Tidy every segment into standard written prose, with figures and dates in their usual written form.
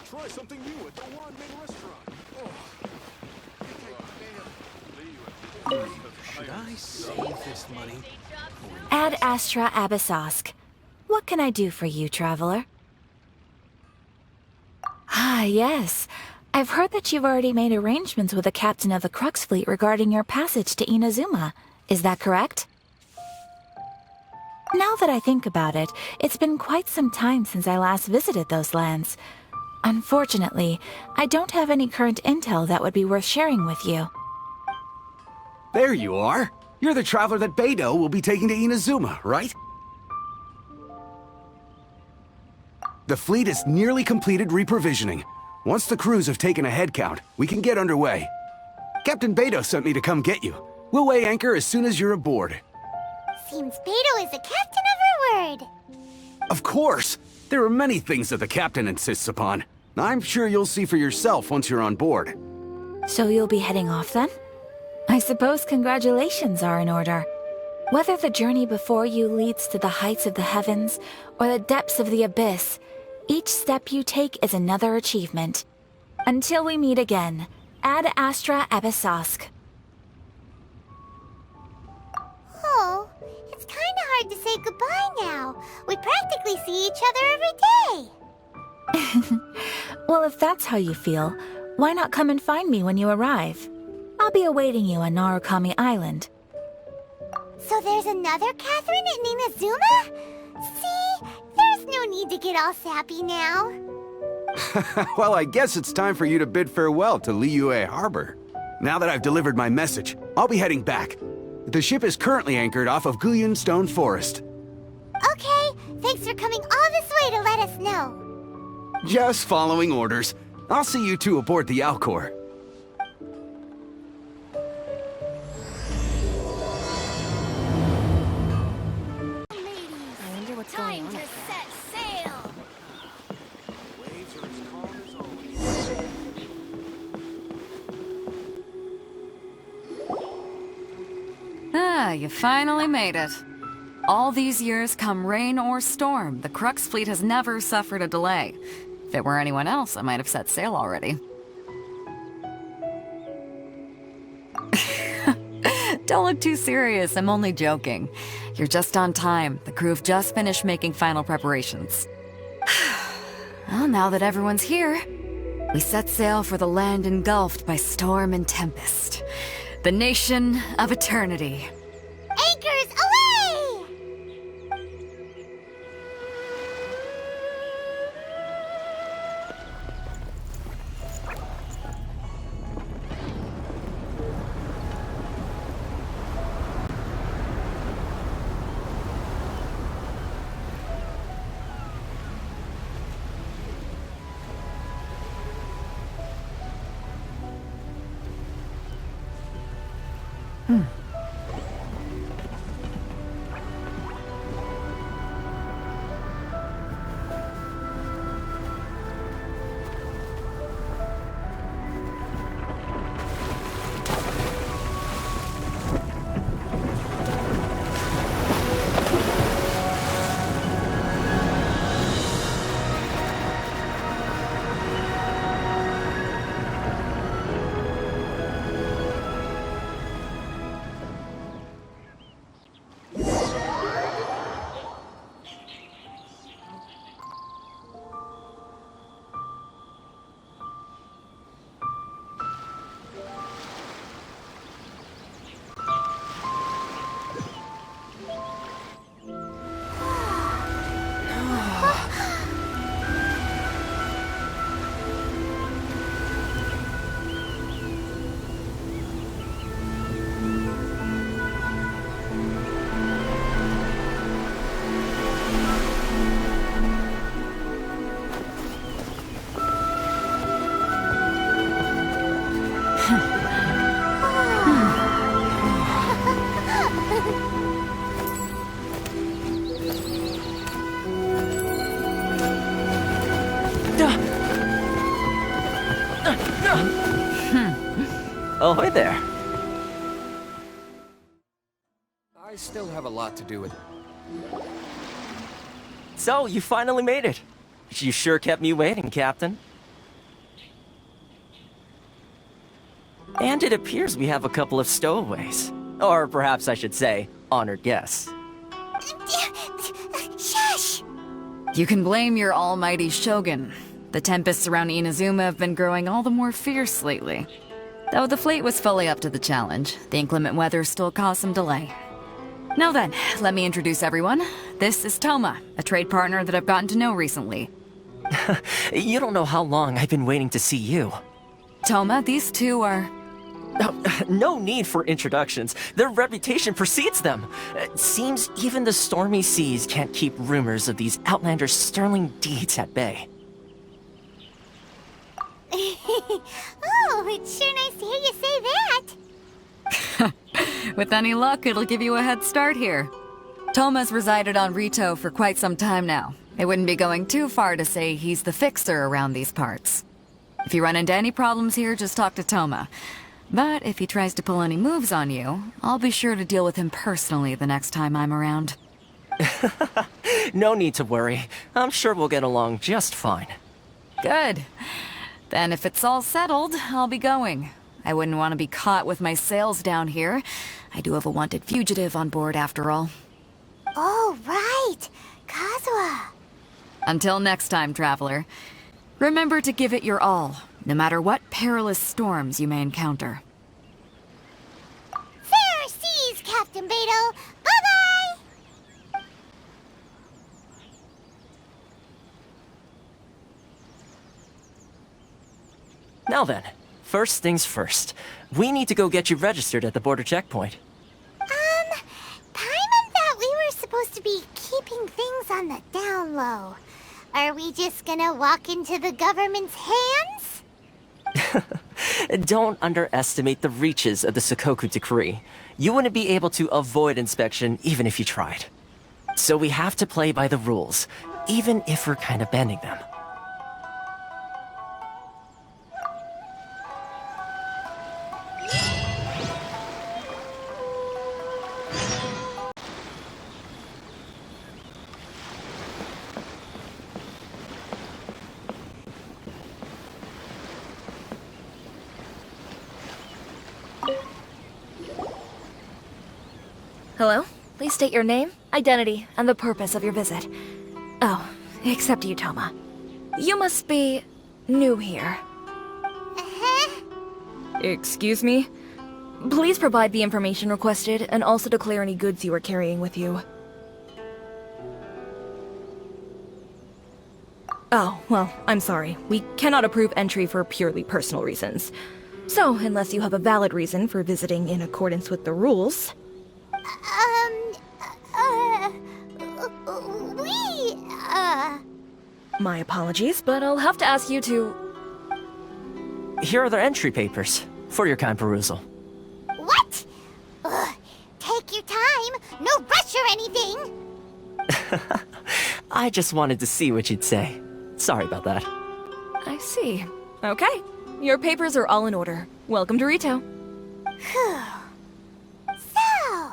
Try something new at the ramen restaurant. Should I save this money? Ad Astra Abyssosk. What can I do for you, traveler? Ah, yes. I've heard that you've already made arrangements with the captain of the Crux fleet regarding your passage to Inazuma. Is that correct? Now that I think about it, it's been quite some time since I last visited those lands. Unfortunately, I don't have any current intel that would be worth sharing with you. There you are. You're the traveler that Beidou will be taking to Inazuma, right? The fleet has nearly completed reprovisioning. Once the crews have taken a head count, we can get underway. Captain Beidou sent me to come get you. We'll weigh anchor as soon as you're aboard. Seems Beidou is the captain of her word. Of course! There are many things that the captain insists upon. I'm sure you'll see for yourself once you're on board. So you'll be heading off then? I suppose congratulations are in order. Whether the journey before you leads to the heights of the heavens or the depths of the abyss, each step you take is another achievement. Until we meet again, Ad Astra Abyssosk. Oh, it's kinda hard to say goodbye now. We practically see each other every day. Well, if that's how you feel, why not come and find me when you arrive? I'll be awaiting you on Narukami Island. So there's another Catherine in Inazuma? See? There's no need to get all sappy now. Well, I guess it's time for you to bid farewell to Liyue Harbor. Now that I've delivered my message, I'll be heading back. The ship is currently anchored off of Guyun Stone Forest. Okay, thanks for coming all this way to let us know. Just following orders. I'll see you two aboard the Alcor. Time to set sail! Waves are as calm as always. Ah, you finally made it. All these years, come rain or storm, the Crux fleet has never suffered a delay. If it were anyone else, I might have set sail already. Don't look too serious, I'm only joking. You're just on time. The crew have just finished making final preparations. Well, now that everyone's here, we set sail for the land engulfed by storm and tempest. The nation of eternity. Anchors away! Ahoy there. I still have a lot to do with it. So, you finally made it. You sure kept me waiting, Captain. And it appears we have a couple of stowaways. Or perhaps I should say, honored guests. Shush! You can blame your almighty Shogun. The tempests around Inazuma have been growing all the more fierce lately. Though the fleet was fully up to the challenge, the inclement weather still caused some delay. Now then, let me introduce everyone. This is Toma, a trade partner that I've gotten to know recently. You don't know how long I've been waiting to see you. Toma, these two are... No need for introductions. Their reputation precedes them. It seems even the stormy seas can't keep rumors of these Outlanders' sterling deeds at bay. Oh, it's sure nice to hear you say that. With any luck, it'll give you a head start here. Toma's resided on Ritou for quite some time now. It wouldn't be going too far to say he's the fixer around these parts. If you run into any problems here, just talk to Toma. But if he tries to pull any moves on you, I'll be sure to deal with him personally the next time I'm around. No need to worry. I'm sure we'll get along just fine. Good. Then if it's all settled, I'll be going. I wouldn't want to be caught with my sails down here. I do have a wanted fugitive on board after all. Oh, right. Kazuha. Until next time, traveler. Remember to give it your all, no matter what perilous storms you may encounter. Fair seas, Captain Beto. Bye-bye! Now then, first things first. We need to go get you registered at the border checkpoint. Paimon thought we were supposed to be keeping things on the down low. Are we just gonna walk into the government's hands? Don't underestimate the reaches of the Sakoku Decree. You wouldn't be able to avoid inspection even if you tried. So we have to play by the rules, even if we're kind of bending them. Hello? Please state your name, identity, and the purpose of your visit. Oh, except you, Toma. You must be new here. Uh-huh. Excuse me? Please provide the information requested and also declare any goods you are carrying with you. Oh, well, I'm sorry. We cannot approve entry for purely personal reasons. So, unless you have a valid reason for visiting in accordance with the rules... My apologies, but I'll have to ask you to... Here are their entry papers, for your kind perusal. What? Take your time. No rush or anything. I just wanted to see what you'd say. Sorry about that. I see. Okay. Your papers are all in order. Welcome to Ritou. Phew. So,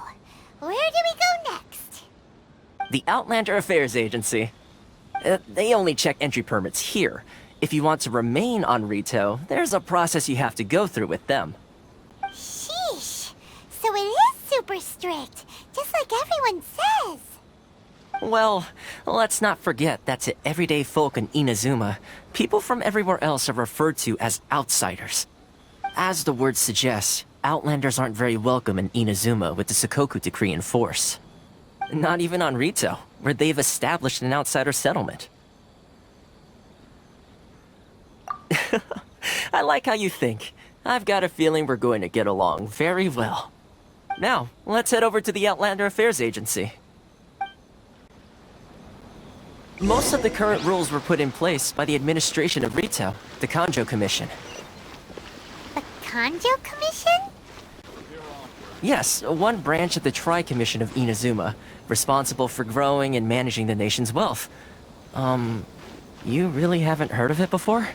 where do we go next? The Outlander Affairs Agency. They only check entry permits here. If you want to remain on Ritou, there's a process you have to go through with them. Sheesh. So it is super strict, just like everyone says. Well, let's not forget that to everyday folk in Inazuma, people from everywhere else are referred to as outsiders. As the word suggests, Outlanders aren't very welcome in Inazuma with the Sakoku Decree in force. Not even on Ritou, where they've established an outsider settlement. I like how you think. I've got a feeling we're going to get along very well. Now, let's head over to the Outlander Affairs Agency. Most of the current rules were put in place by the administration of Ritou, the Kanjo Commission. The Kanjo Commission? Yes, one branch of the Tri-Commission of Inazuma, responsible for growing and managing the nation's wealth. You really haven't heard of it before?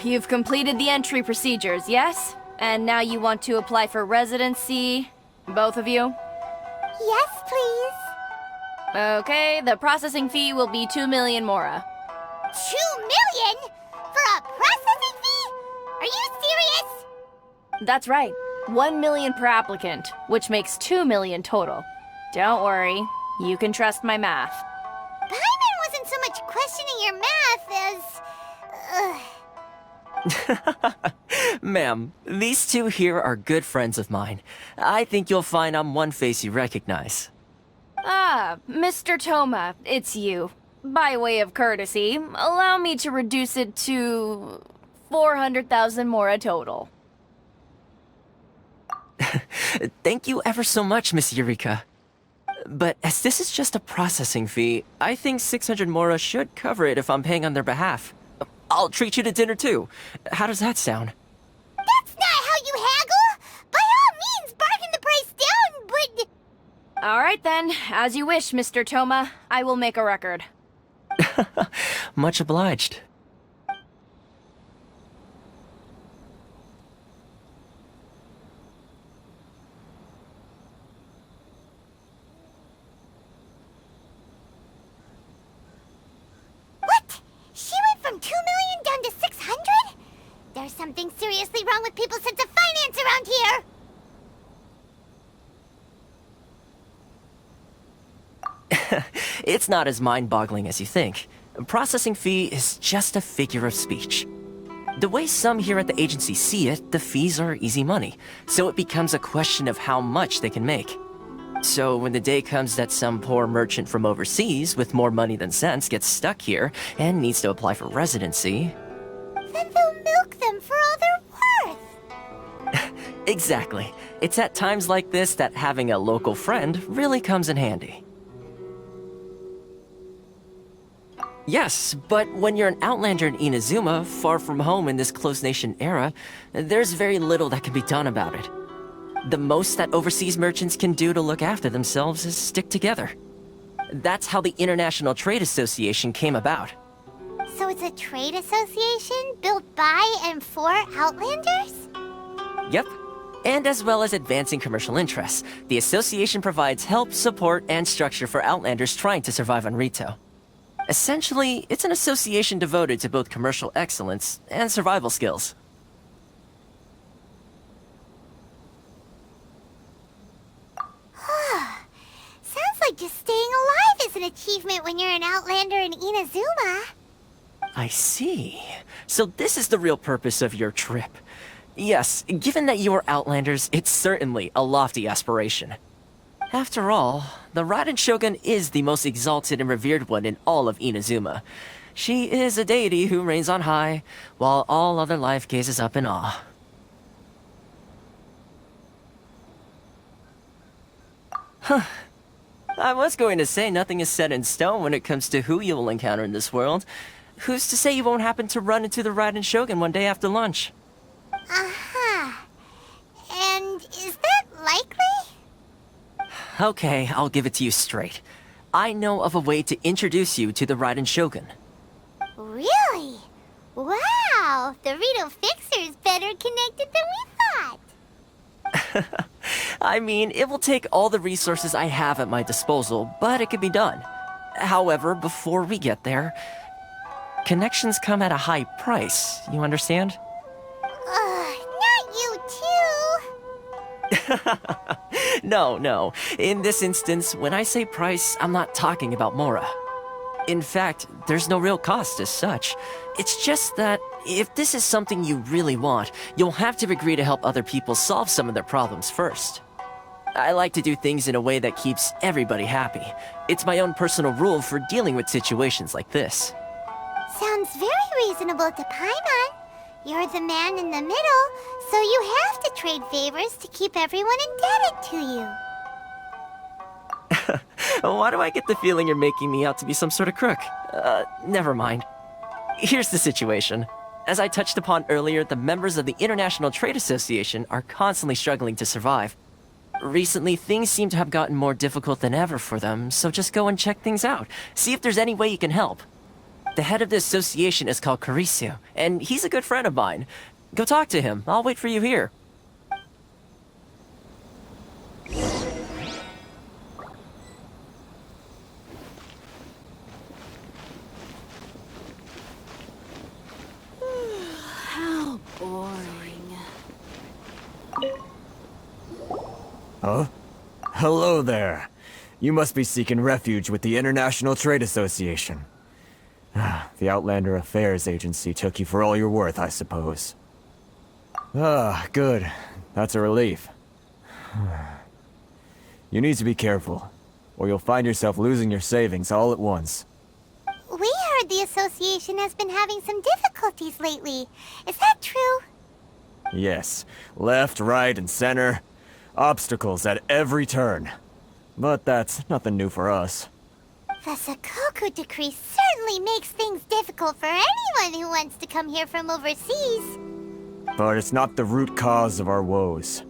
You've completed the entry procedures, yes? And now you want to apply for residency? Both of you? Yes, please. Okay, the processing fee will be 2 million mora. 2 million? For a processing fee? Are you serious? That's right. 1 million per applicant, which makes 2 million total. Don't worry, you can trust my math. Paimon wasn't so much questioning your math as... Ma'am, these two here are good friends of mine. I think you'll find I'm one face you recognize. Ah, Mr. Toma, it's you. By way of courtesy, allow me to reduce it to 400,000 mora total. Thank you ever so much, Miss Eureka. But as this is just a processing fee, I think 600 mora should cover it if I'm paying on their behalf. I'll treat you to dinner too. How does that sound? That's not how you haggle! By all means, bargain the price down, but... Alright then, as you wish, Mr. Toma. I will make a record. Much obliged. What? She went from 2 million down to 600? There's something seriously wrong with people's sense of finance around here! It's not as mind-boggling as you think. A processing fee is just a figure of speech. The way some here at the agency see it, the fees are easy money, so it becomes a question of how much they can make. So when the day comes that some poor merchant from overseas with more money than sense gets stuck here and needs to apply for residency... Then they'll milk them for all they're worth! Exactly. It's at times like this that having a local friend really comes in handy. Yes, but when you're an outlander in Inazuma, far from home in this closed nation era, there's very little that can be done about it. The most that overseas merchants can do to look after themselves is stick together. That's how the International Trade Association came about. So it's a trade association built by and for Outlanders? Yep. And as well as advancing commercial interests, the association provides help, support, and structure for Outlanders trying to survive on Ritou. Essentially, it's an association devoted to both commercial excellence and survival skills. Sounds like just staying alive is an achievement when you're an Outlander in Inazuma. I see. So this is the real purpose of your trip. Yes, given that you are Outlanders, it's certainly a lofty aspiration. After all, the Raiden Shogun is the most exalted and revered one in all of Inazuma. She is a deity who reigns on high, while all other life gazes up in awe. Huh. I was going to say nothing is set in stone when it comes to who you will encounter in this world. Who's to say you won't happen to run into the Raiden Shogun one day after lunch? Uh-huh. And is that likely? Okay, I'll give it to you straight. I know of a way to introduce you to the Raiden Shogun. Really? Wow, the Ritou Fixer's better connected than we thought. I mean, it will take all the resources I have at my disposal, but it can be done. However, before we get there, connections come at a high price, you understand? Not you too. No. In this instance, when I say price, I'm not talking about Mora. In fact, there's no real cost as such. It's just that if this is something you really want, you'll have to agree to help other people solve some of their problems first. I like to do things in a way that keeps everybody happy. It's my own personal rule for dealing with situations like this. Sounds very reasonable to Paimon. You're the man in the middle, so you have to trade favors to keep everyone indebted to you. Why do I get the feeling you're making me out to be some sort of crook? Never mind. Here's the situation. As I touched upon earlier, the members of the International Trade Association are constantly struggling to survive. Recently, things seem to have gotten more difficult than ever for them, so just go and check things out. See if there's any way you can help. The head of the association is called Karisu, and he's a good friend of mine. Go talk to him. I'll wait for you here. How boring. Huh? Hello there. You must be seeking refuge with the International Trade Association. The Outlander Affairs Agency took you for all you're worth, I suppose. Ah, good. That's a relief. You need to be careful, or you'll find yourself losing your savings all at once. We heard the association has been having some difficulties lately. Is that true? Yes, left, right, and center. Obstacles at every turn. But that's nothing new for us. The Sakoku decree certainly makes things difficult for anyone who wants to come here from overseas. But it's not the root cause of our woes.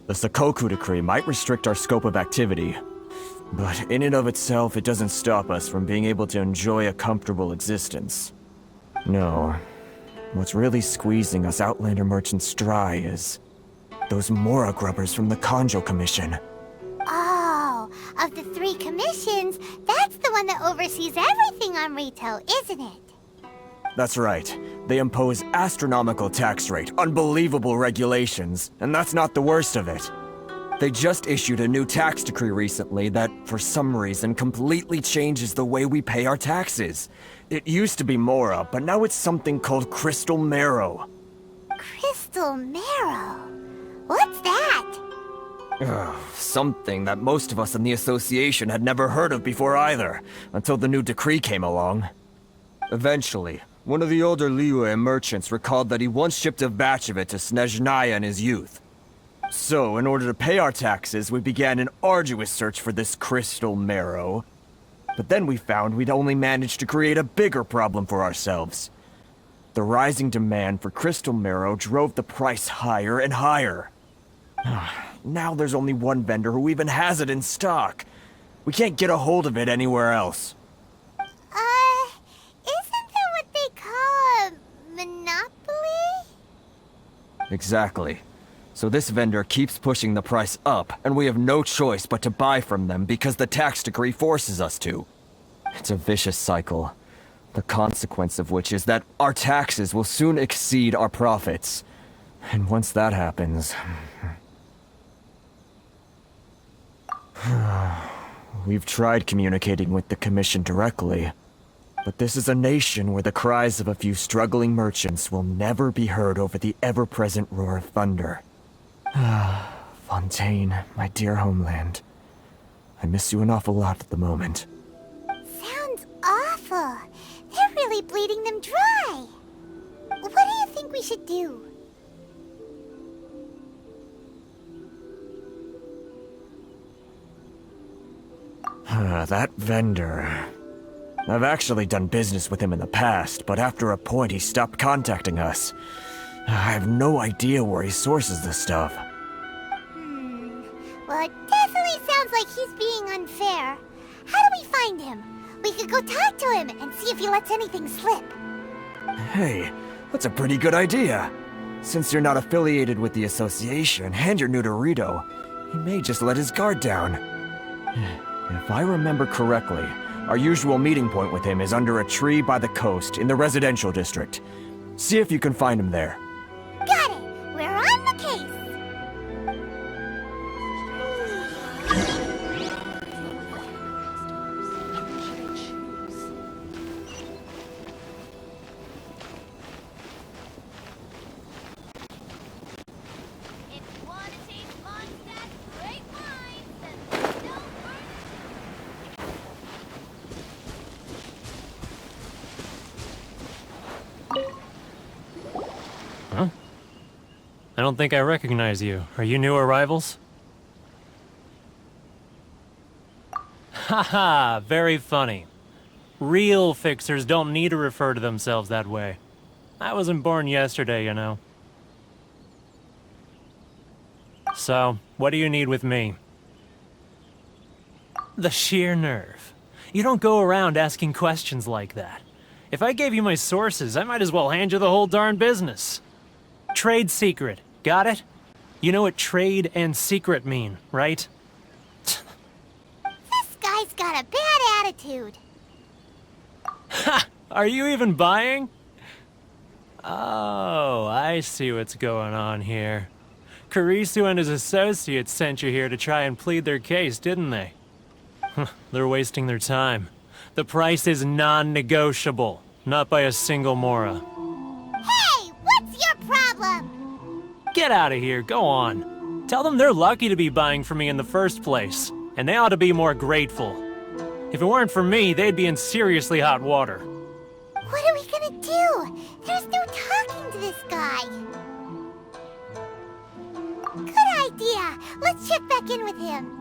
The Sakoku decree might restrict our scope of activity, but in and of itself, it doesn't stop us from being able to enjoy a comfortable existence. No. What's really squeezing us Outlander merchants dry is those Mora grubbers from the Kanjo Commission. Oh, of the 3 commissions, that's the one that oversees everything on Ritou, isn't it? That's right. They impose astronomical tax rate, unbelievable regulations, and that's not the worst of it. They just issued a new tax decree recently that, for some reason, completely changes the way we pay our taxes. It used to be Mora, but now it's something called Crystal Marrow. Crystal Marrow? What's that? Something that most of us in the association had never heard of before either, until the new decree came along. Eventually, one of the older Liyue merchants recalled that he once shipped a batch of it to Snezhnaya in his youth. So, in order to pay our taxes, we began an arduous search for this crystal marrow. But then we found we'd only managed to create a bigger problem for ourselves. The rising demand for crystal marrow drove the price higher and higher. Now there's only one vendor who even has it in stock. We can't get a hold of it anywhere else. Isn't that what they call a monopoly? Exactly. So this vendor keeps pushing the price up, and we have no choice but to buy from them because the tax decree forces us to. It's a vicious cycle, the consequence of which is that our taxes will soon exceed our profits. And once that happens... We've tried communicating with the Commission directly, but this is a nation where the cries of a few struggling merchants will never be heard over the ever-present roar of thunder. Fontaine, my dear homeland. I miss you an awful lot at the moment. Sounds awful. They're really bleeding them dry. What do you think we should do? That vendor... I've actually done business with him in the past, but after a point he stopped contacting us. I have no idea where he sources this stuff. Well, it definitely sounds like he's being unfair. How do we find him? We could go talk to him and see if he lets anything slip. Hey, that's a pretty good idea. Since you're not affiliated with the association and you're new to Ritou, he may just let his guard down. If I remember correctly, our usual meeting point with him is under a tree by the coast in the residential district. See if you can find him there. Got it! We're on the case! If you want to taste Mondstadt's great wines, then don't Huh? I don't think I recognize you. Are you new arrivals? Haha, very funny. Real fixers don't need to refer to themselves that way. I wasn't born yesterday, you know. So, what do you need with me? The sheer nerve. You don't go around asking questions like that. If I gave you my sources, I might as well hand you the whole darn business. Trade secret, got it? You know what trade and secret mean, right? This guy's got a bad attitude. Ha! Are you even buying? Oh, I see what's going on here. Ritou and his associates sent you here to try and plead their case, didn't they? They're wasting their time. The price is non-negotiable, not by a single Mora. Hey, what's your problem? Get out of here, go on. Tell them they're lucky to be buying from me in the first place, and they ought to be more grateful. If it weren't for me, they'd be in seriously hot water. What are we gonna do? There's no talking to this guy. Good idea. Let's check back in with him.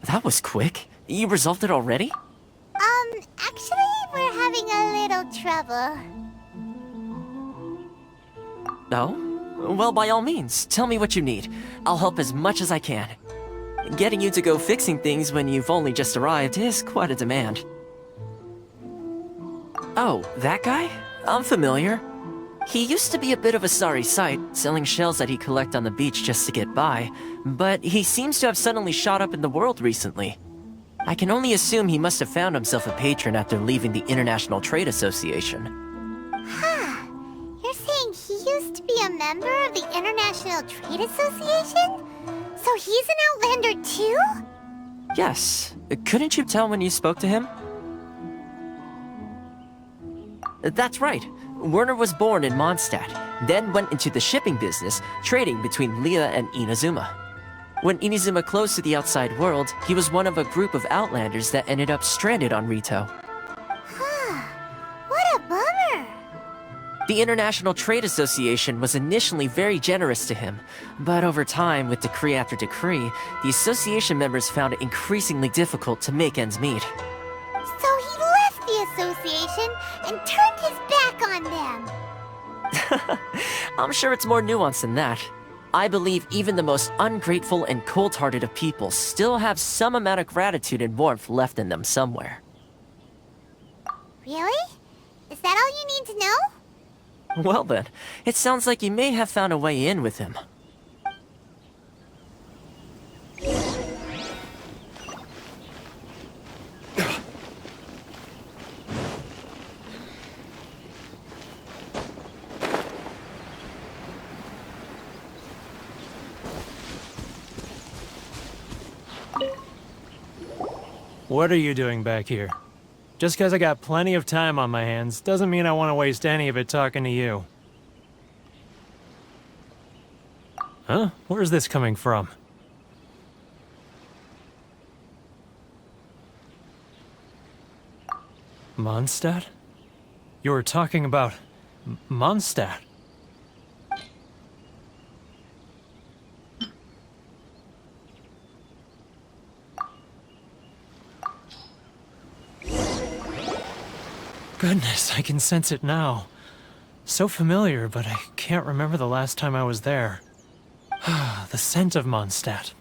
That was quick. You resolved it already? Actually, we're having a little trouble. Oh? Well, by all means, tell me what you need. I'll help as much as I can. Getting you to go fixing things when you've only just arrived is quite a demand. Oh, that guy? I'm familiar. He used to be a bit of a sorry sight, selling shells that he'd collect on the beach just to get by, but he seems to have suddenly shot up in the world recently. I can only assume he must have found himself a patron after leaving the International Trade Association. Huh. You're saying he used to be a member of the International Trade Association? So he's an Outlander too? Yes. Couldn't you tell when you spoke to him? That's right. Werner was born in Mondstadt, then went into the shipping business, trading between Leah and Inazuma. When Inazuma closed to the outside world, he was one of a group of Outlanders that ended up stranded on Ritou. Huh. What a bummer. The International Trade Association was initially very generous to him, but over time, with decree after decree, the association members found it increasingly difficult to make ends meet. So he left the association and turned his back on them. I'm sure it's more nuanced than that. I believe even the most ungrateful and cold-hearted of people still have some amount of gratitude and warmth left in them somewhere. Really? Is that all you need to know? Well then, it sounds like you may have found a way in with him. What are you doing back here? Just because I got plenty of time on my hands doesn't mean I want to waste any of it talking to you. Huh? Where's this coming from? Mondstadt? You were talking about Mondstadt. Goodness, I can sense it now. So familiar, but I can't remember the last time I was there. The scent of Mondstadt.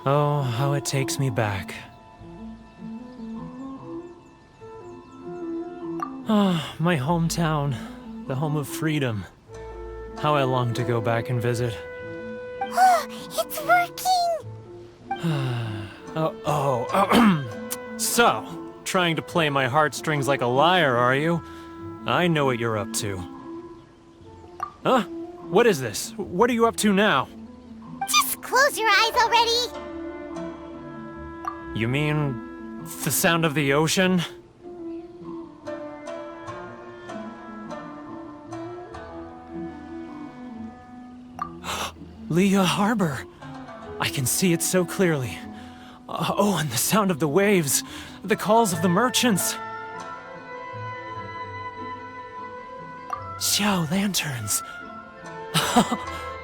Oh, how it takes me back. Ah, my hometown, the home of freedom. How I long to go back and visit. It's working! So, trying to play my heartstrings like a liar, are you? I know what you're up to. Huh? What is this? What are you up to now? Just close your eyes already! You mean the sound of the ocean? Leah Harbor. I can see it so clearly. Oh, and the sound of the waves. The calls of the merchants. Xiao lanterns.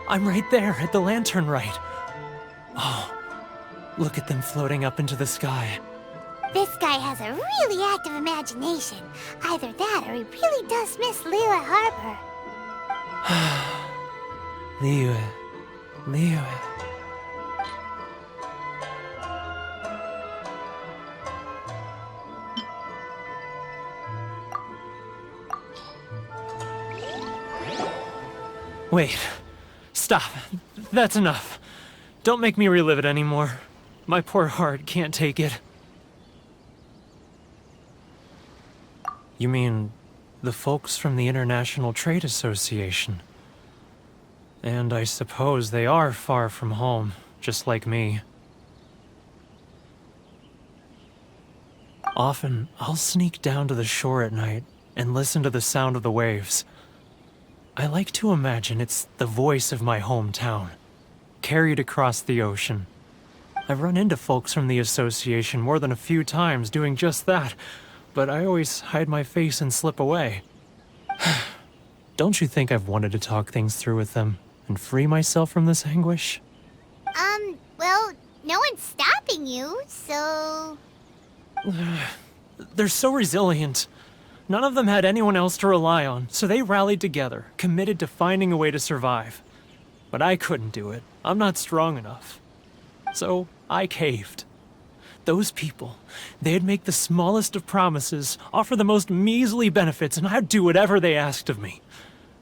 I'm right there at the lantern right. Oh, look at them floating up into the sky. This guy has a really active imagination. Either that or he really does miss Liyue Harbor. Liyue. Wait. Stop. That's enough. Don't make me relive it anymore. My poor heart can't take it. You mean the folks from the International Trade Association? And I suppose they are far from home, just like me. Often, I'll sneak down to the shore at night and listen to the sound of the waves. I like to imagine it's the voice of my hometown, carried across the ocean. I've run into folks from the association more than a few times doing just that, but I always hide my face and slip away. Don't you think I've wanted to talk things through with them and free myself from this anguish? Well, no one's stopping you, so... They're so resilient. None of them had anyone else to rely on, so they rallied together, committed to finding a way to survive. But I couldn't do it. I'm not strong enough. So I caved. Those people, they'd make the smallest of promises, offer the most measly benefits, and I'd do whatever they asked of me.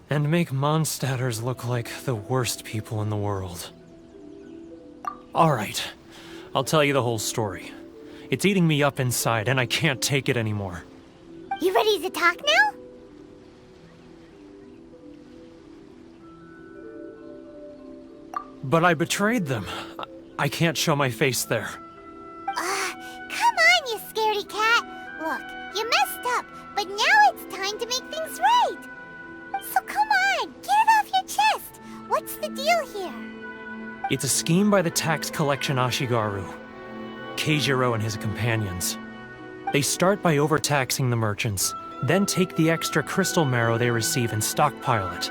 And make Mondstadters look like the worst people in the world. Alright, I'll tell you the whole story. It's eating me up inside, and I can't take it anymore. You ready to talk now? But I betrayed them. I can't show my face there. Come on, you scaredy cat. Look, you messed up, but now it's time to make things right. So come on, get it off your chest. What's the deal here? It's a scheme by the tax collection Ashigaru, Keijiro and his companions. They start by overtaxing the merchants, then take the extra crystal marrow they receive and stockpile it.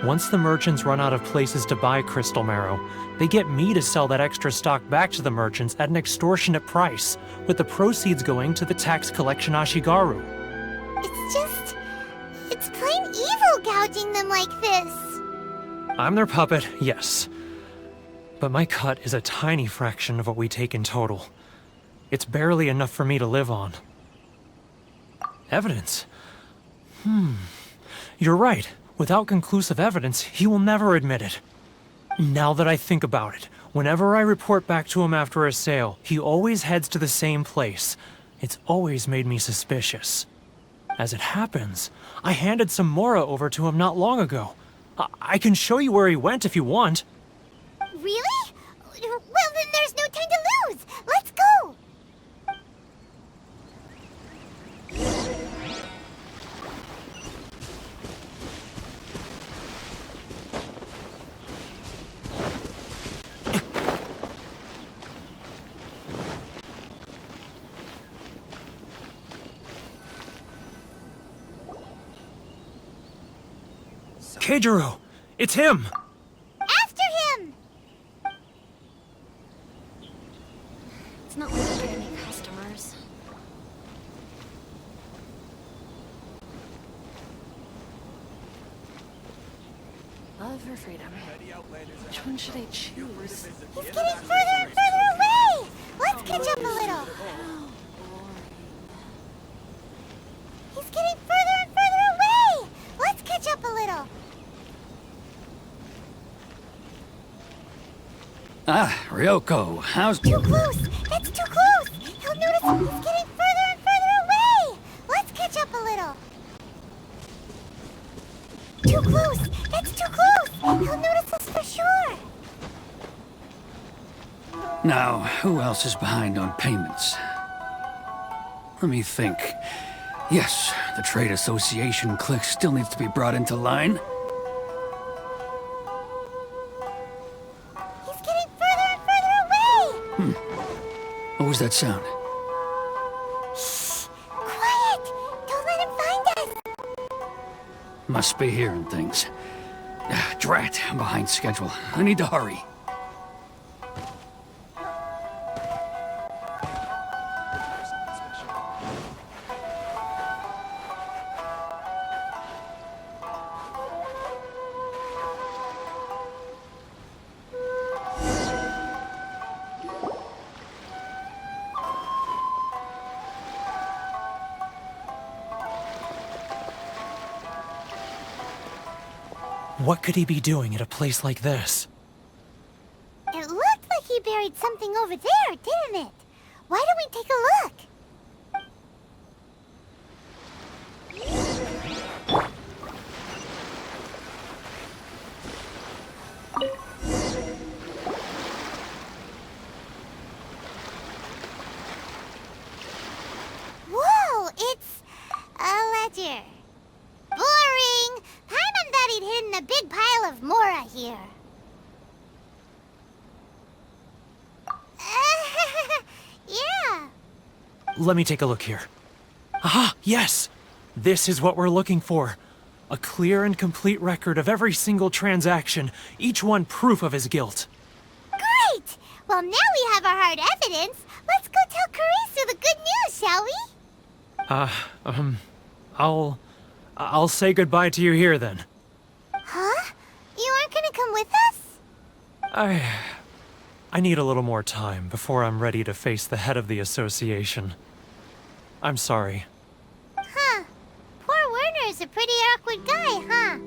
Once the merchants run out of places to buy crystal marrow, they get me to sell that extra stock back to the merchants at an extortionate price, with the proceeds going to the tax collection Ashigaru. It's plain evil gouging them like this. I'm their puppet, yes. But my cut is a tiny fraction of what we take in total. It's barely enough for me to live on. Evidence? You're right. Without conclusive evidence, he will never admit it. Now that I think about it, whenever I report back to him after a sale, he always heads to the same place. It's always made me suspicious. As it happens, I handed some Mora over to him not long ago. I can show you where he went if you want. Really? Well, then there's no time to lose. Let's go. Keijiro! It's him! After him! It's not like we get any customers. Love or freedom? Which one should I choose? He's getting further and further away! Let's catch up a little. He's getting further and further away! Let's catch up a little. Ah, Ryoko, how's... Too close! That's too close! He'll notice he's getting further and further away! Let's catch up a little. Too close! That's too close! He'll notice us for sure! Now, who else is behind on payments? Let me think. Yes, the Trade Association clique still needs to be brought into line. He's getting further and further away! that sound? Quiet! Don't let him find us! Must be hearing things. Drat, I'm behind schedule. I need to hurry. What could he be doing at a place like this? It looked like he buried something over there, didn't it? Why don't we take a look? Whoa, it's a ledger. Boring! Paimon thought he'd hidden a big pile of Mora here. Yeah. Let me take a look here. Aha, yes! This is what we're looking for. A clear and complete record of every single transaction, each one proof of his guilt. Great! Well, now we have our hard evidence. Let's go tell Karisu the good news, shall we? I'll say goodbye to you here then. Huh? You aren't gonna come with us? I need a little more time before I'm ready to face the head of the association. I'm sorry. Huh. Poor Werner's a pretty awkward guy, huh?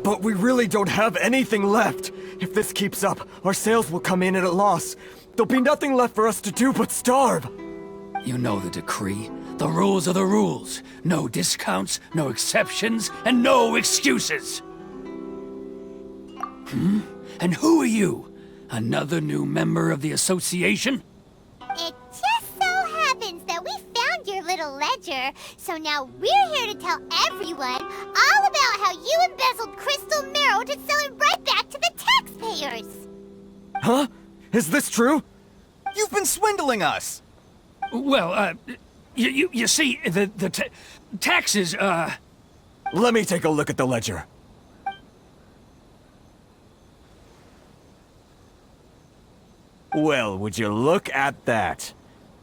But we really don't have anything left. If this keeps up, our sales will come in at a loss. There'll be nothing left for us to do but starve. You know the decree. The rules are the rules. No discounts, no exceptions, and no excuses. And who are you? Another new member of the association? It just so happens that we found your little ledger, so now we're here to tell everyone all about how you embezzled crystal marrow to sell it right back to the taxpayers. Huh? Is this true? You've been swindling us! Well, you see, the taxes, Let me take a look at the ledger. Well, would you look at that?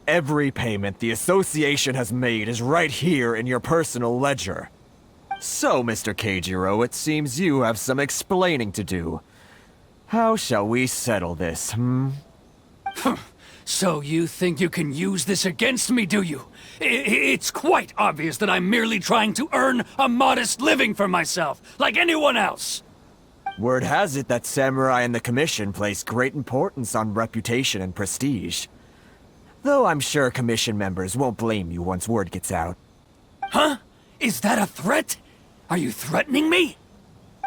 Every payment the association has made is right here in your personal ledger. So, Mr. Keijiro, it seems you have some explaining to do. How shall we settle this, So you think you can use this against me, do you? It's quite obvious that I'm merely trying to earn a modest living for myself, like anyone else. Word has it that Samurai and the Commission place great importance on reputation and prestige. Though I'm sure Commission members won't blame you once word gets out. Huh? Is that a threat? Are you threatening me?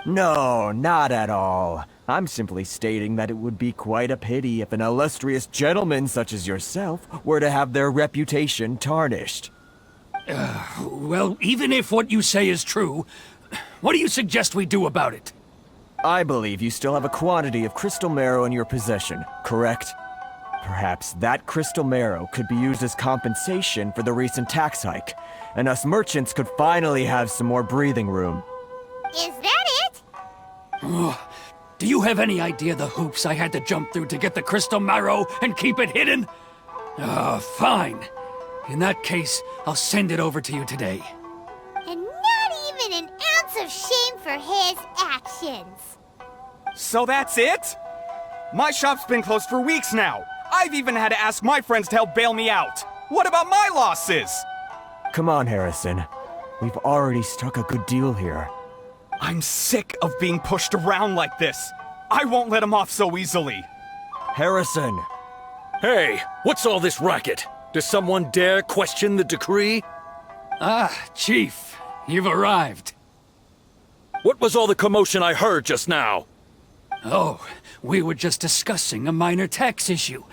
No, not at all. I'm simply stating that it would be quite a pity if an illustrious gentleman such as yourself were to have their reputation tarnished. Well, even if what you say is true, what do you suggest we do about it? I believe you still have a quantity of crystal marrow in your possession, correct? Perhaps that crystal marrow could be used as compensation for the recent tax hike, and us merchants could finally have some more breathing room. Is that it? Do you have any idea the hoops I had to jump through to get the crystal marrow and keep it hidden? Fine. In that case, I'll send it over to you today. And not even an ounce of shame for his actions. So that's it? My shop's been closed for weeks now. I've even had to ask my friends to help bail me out. What about my losses? Come on, Harrison. We've already struck a good deal here. I'm sick of being pushed around like this. I won't let him off so easily. Harrison! Hey, what's all this racket? Does someone dare question the decree? Chief, you've arrived. What was all the commotion I heard just now? Oh, we were just discussing a minor tax issue.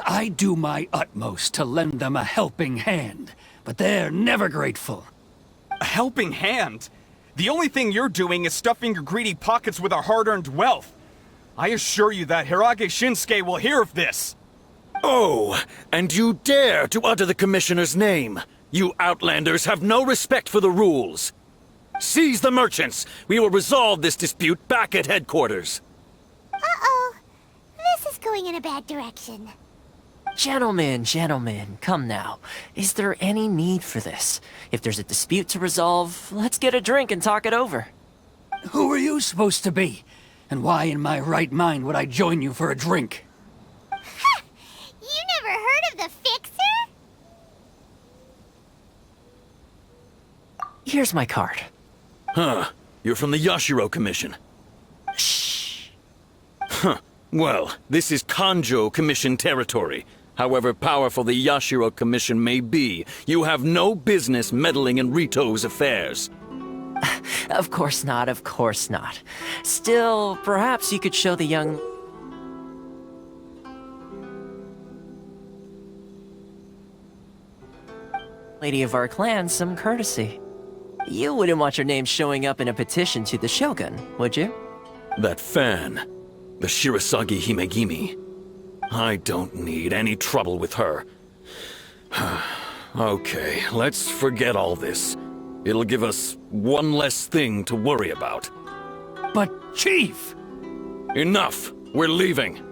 I do my utmost to lend them a helping hand, but they're never grateful. A helping hand? The only thing you're doing is stuffing your greedy pockets with our hard-earned wealth. I assure you that Hirage Shinsuke will hear of this. Oh, and you dare to utter the Commissioner's name. You Outlanders have no respect for the rules. Seize the merchants. We will resolve this dispute back at headquarters. Uh-oh. This is going in a bad direction. Gentlemen, come now. Is there any need for this? If there's a dispute to resolve, let's get a drink and talk it over. Who are you supposed to be? And why in my right mind would I join you for a drink? Ha! You never heard of the Fixer? Here's my card. Huh. You're from the Yashiro Commission. Shh. Huh. Well, this is Kanjo Commission territory. However powerful the Yashiro Commission may be, you have no business meddling in Ritou's affairs. Of course not. Still, perhaps you could show the young... lady of our clan some courtesy. You wouldn't want your name showing up in a petition to the Shogun, would you? That fan, the Shirasagi Himegimi. I don't need any trouble with her. Okay, let's forget all this. It'll give us one less thing to worry about. But, Chief! Enough! We're leaving.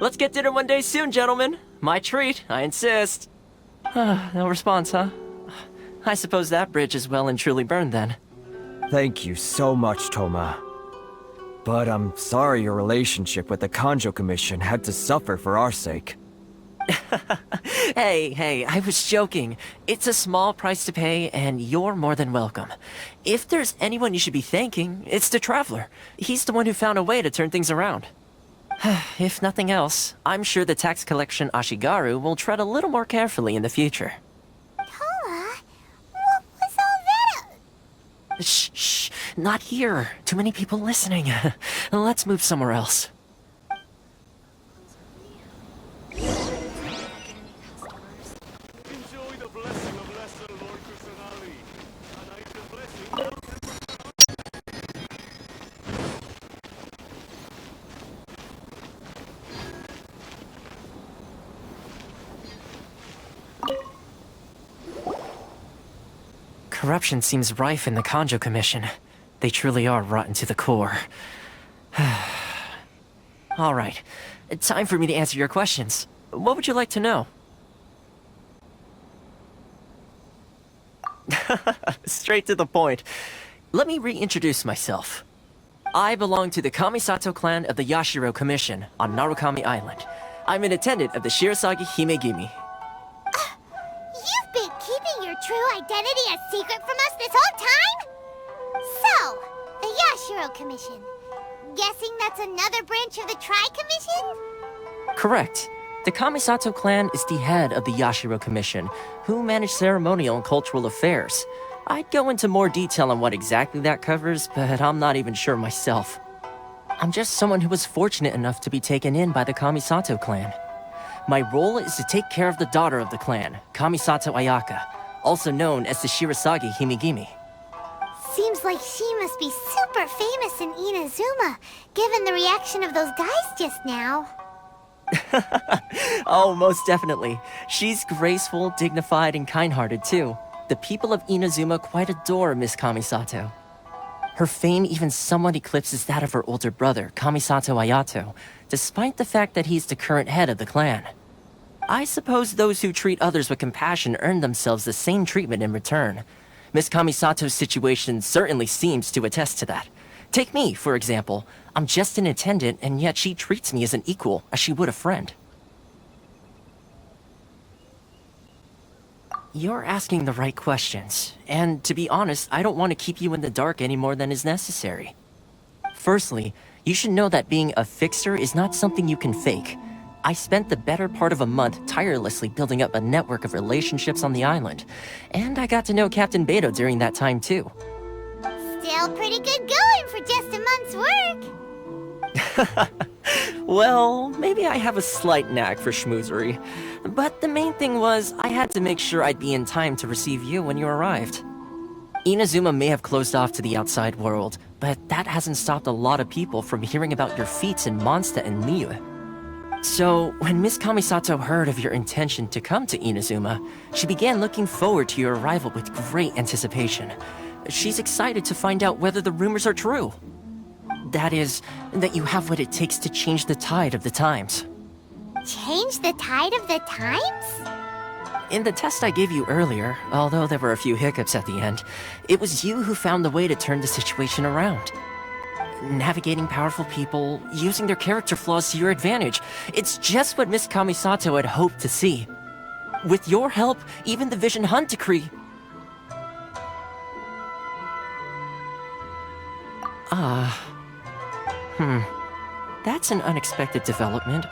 Let's get dinner one day soon, gentlemen. My treat, I insist. No response, huh? I suppose that bridge is well and truly burned then. Thank you so much, Toma. But I'm sorry your relationship with the Kanjo Commission had to suffer for our sake. Hey, I was joking. It's a small price to pay, and you're more than welcome. If there's anyone you should be thanking, it's the Traveler. He's the one who found a way to turn things around. If nothing else, I'm sure the tax collection Ashigaru will tread a little more carefully in the future. Toma? What was all that? Shh, not here. Too many people listening. Let's move somewhere else. Enjoy the blessing of Lesser Lord Kusanagi. And I can bless you. Corruption seems rife in the Kanjo Commission. They truly are rotten to the core. All right, time for me to answer your questions. What would you like to know? Straight to the point. Let me reintroduce myself. I belong to the Kamisato clan of the Yashiro Commission on Narukami Island. I'm an attendant of the Shirasagi Himegimi. You've been keeping your true identity a secret from us this whole time? So, the Yashiro Commission. Guessing that's another branch of the Tri-Commission? Correct. The Kamisato clan is the head of the Yashiro Commission, who manage ceremonial and cultural affairs. I'd go into more detail on what exactly that covers, but I'm not even sure myself. I'm just someone who was fortunate enough to be taken in by the Kamisato clan. My role is to take care of the daughter of the clan, Kamisato Ayaka, also known as the Shirasagi Himegimi. Seems like she must be super famous in Inazuma, given the reaction of those guys just now. Oh, most definitely. She's graceful, dignified, and kind-hearted too. The people of Inazuma quite adore Miss Kamisato. Her fame even somewhat eclipses that of her older brother, Kamisato Ayato, despite the fact that he's the current head of the clan. I suppose those who treat others with compassion earn themselves the same treatment in return. Miss Kamisato's situation certainly seems to attest to that. Take me, for example. I'm just an attendant, and yet she treats me as an equal, as she would a friend. You're asking the right questions, and to be honest, I don't want to keep you in the dark any more than is necessary. Firstly, you should know that being a fixer is not something you can fake. I spent the better part of a month tirelessly building up a network of relationships on the island, and I got to know Captain Beto during that time too. Still pretty good going for just a month's work. Well, maybe I have a slight knack for schmoozery. But the main thing was, I had to make sure I'd be in time to receive you when you arrived. Inazuma may have closed off to the outside world, but that hasn't stopped a lot of people from hearing about your feats in Mondstadt and Liyue. So, when Miss Kamisato heard of your intention to come to Inazuma, she began looking forward to your arrival with great anticipation. She's excited to find out whether the rumors are true. That is, that you have what it takes to change the tide of the times. Change the tide of the times? In the test I gave you earlier, although there were a few hiccups at the end, it was you who found the way to turn the situation around. Navigating powerful people, using their character flaws to your advantage. It's just what Miss Kamisato had hoped to see. With your help, even the Vision Hunt decree... That's an unexpected development.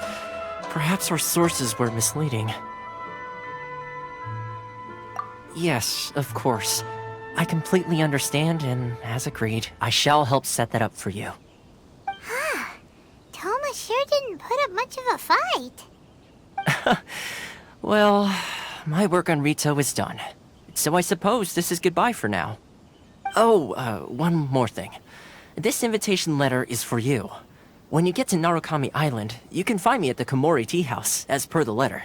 Perhaps our sources were misleading. Yes, of course. I completely understand, and as agreed, I shall help set that up for you. Toma sure didn't put up much of a fight. Well, my work on Ritou is done. So I suppose this is goodbye for now. Oh, one more thing. This invitation letter is for you. When you get to Narukami Island, you can find me at the Komori Tea House, as per the letter.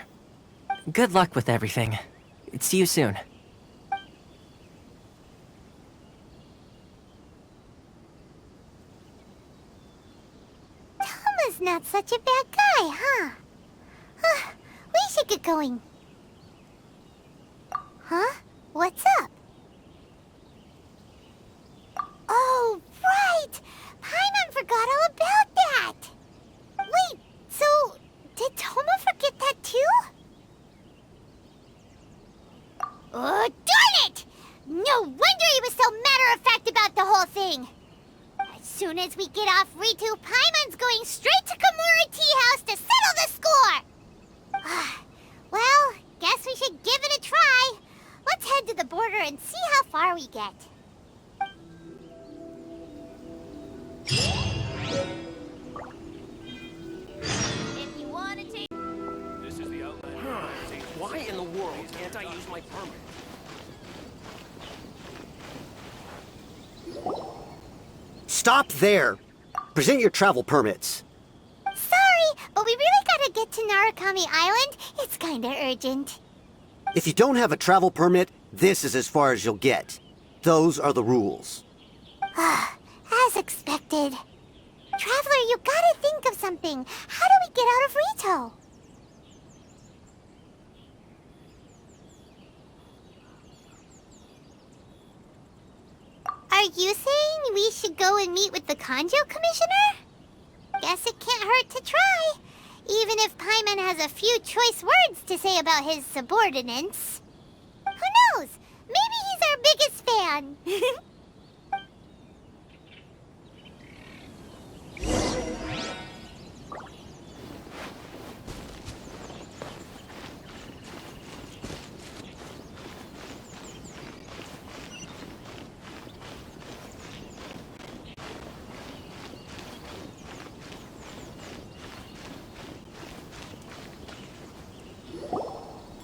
Good luck with everything. See you soon. Toma's not such a bad guy, huh? We should get going. Huh? What's up? Oh, right! Paimon forgot all about that! Wait, so... did Toma forget that too? Oh, darn it! No wonder he was so matter-of-fact about the whole thing! As soon as we get off Ritou, Paimon's going straight to Komori Tea House to settle the score! Well, guess we should give it a try. Let's head to the border and see how far we get. If you want to take... This is the Outlander. Why in the world can't I use my permit? Stop there! Present your travel permits. Sorry, but we really gotta get to Narukami Island. It's kinda urgent. If you don't have a travel permit, this is as far as you'll get. Those are the rules. As expected. Traveler, you gotta think of something. How do we get out of Ritou? Are you saying we should go and meet with the Kanjo Commissioner? Guess it can't hurt to try. Even if Paimon has a few choice words to say about his subordinates. Who knows? Maybe he's our biggest fan.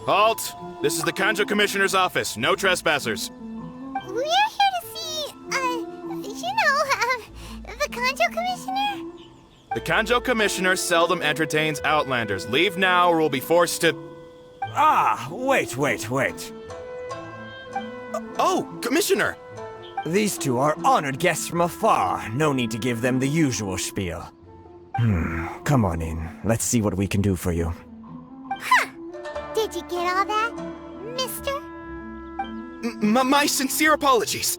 Halt! This is the Kanjo Commissioner's office. No trespassers. We're here to see, the Kanjo Commissioner? The Kanjo Commissioner seldom entertains Outlanders. Leave now or we'll be forced to... Wait. Oh, Commissioner! These two are honored guests from afar. No need to give them the usual spiel. Come on in. Let's see what we can do for you. Did you get all that, mister? My sincere apologies.